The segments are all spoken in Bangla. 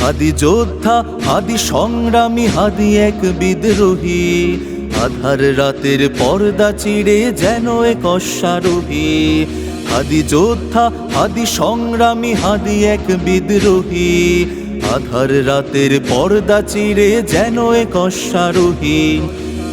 হাদি যোদ্ধা, হাদি সংগ্রামী, হাদি এক বিদ্রোহী। আধার রাতের পর্দা চিড়ে যেন এক অশ্বারোহী। হাদি যোদ্ধা, হাদি সংগ্রামী, হাদি এক বিদ্রোহী। আধার রাতের পর্দা চিড়ে যেন এক অশ্বারোহী।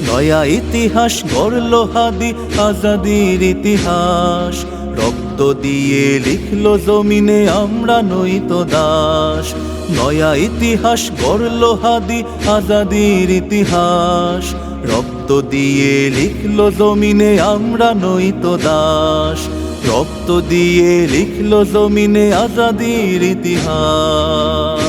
নয়া ইতিহাস গড়ল হাদি, আজাদির ইতিহাস। রক্ত দিয়ে লিখলো জমিনে আমরা নই তো দাস। নয়া ইতিহাস গড়ল হাদি, আজাদির ইতিহাস। রক্ত দিয়ে লিখলো জমিনে আমরা নই তো দাস। রক্ত দিয়ে লিখলো জমিনে আজাদির ইতিহাস।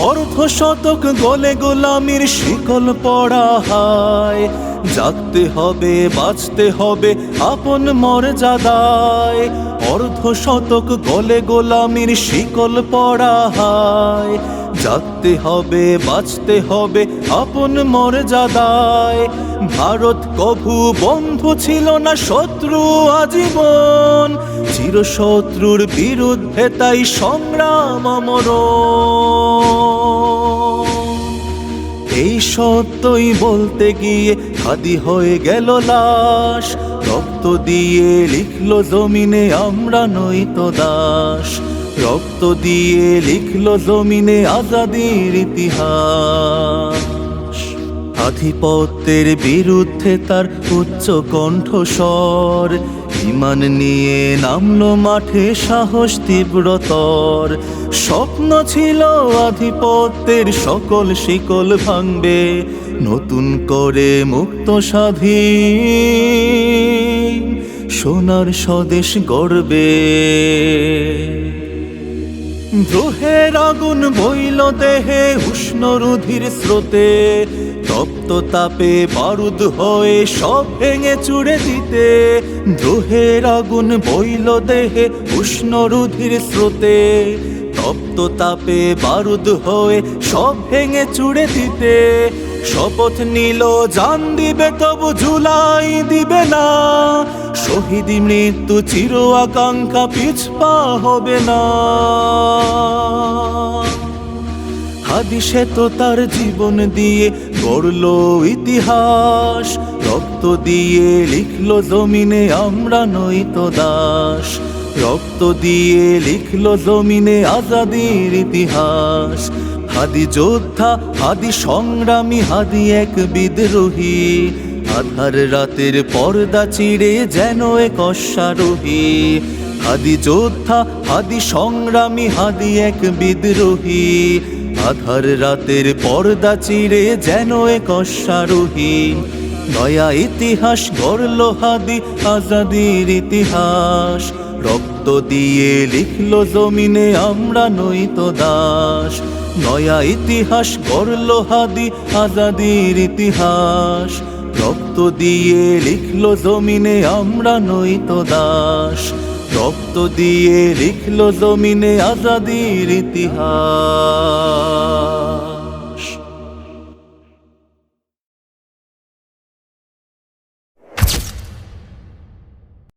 অর্ধশতক গলে গোলামির শিকল পড়া হায়। জাগতে হবে, বাঁচতে হবে আপন মর্যাদায়। অর্ধশতক গলে গোলামির শিকল পড়া হায়। জাগতে হবে, বাঁচতে হবে আপন মর্যাদায়। ভারত কভু বন্ধু ছিল না, শত্রু আজীবন। চিরশত্রুর বিরুদ্ধে তাই সংগ্রাম আমরণ। এই সত্যই বলতে গিয়ে হাদি হয়ে গেল লাশ। রক্ত দিয়ে লিখলো জমিনে আমরা নই তো দাস। রক্ত দিয়ে লিখলো জমিনে আজাদির ইতিহাস। আধিপত্যের বিরুদ্ধে তার উচ্চ কণ্ঠস্বর। ইমান নিয়ে নামলো মাঠে সাহস তীব্রতর। স্বপ্ন ছিল আধিপত্যের সকল শিকল ভাঙবে, নতুন করে মুক্ত স্বাধীন সোনার স্বদেশ গড়বে। দ্রোহের আগুন বইল দেহে উষ্ণ রুধির স্রোতে। তপ্ত তাপে বারুদ হয়ে সব ভেঙে চুড়ে দিতে। দ্রোহের আগুন বইল দেহে উষ্ণ রুধির স্রোতে। তপ্ত তাপে বারুদ হয়ে সব ভেঙে চুড়ে দিতে। শপথ নিল জান দিবে তবু জুলাই দিবে না। শহীদ মৃত্যু চির আকাঙ্ক্ষা পিছপা হবে না। হাদি সে তো তার জীবন দিয়ে গড়ল ইতিহাস। রক্ত দিয়ে লিখলো জমিনে আমরা নই তো দাস। রক্ত দিয়ে লিখলো জমিনে আজাদির ইতিহাস। হাদি যোদ্ধা, হাদি সংগ্রামী, হাদি এক বিদ্রোহী। আধার রাতের পর্দা চিড়ে যেন এক অশ্বারোহী। হাদি যোদ্ধা, হাদি সংগ্রামী, হাদি এক বিদ্রোহী। আধার রাতের পর্দা চিড়ে যেন এক অশ্বারোহী। নয়া ইতিহাস গড়ল হাদি, আজাদির ইতিহাস। রক্ত দিয়ে লিখলো জমিনে আমরা নই তো দাস। নয়া ইতিহাস গড়ল হাদি, আজাদির ইতিহাস। রক্ত দিয়ে লিখলো জমিনে আমরা নই তো দাস। রক্ত দিয়ে লিখলো জমিনে আজাদির ইতিহাস।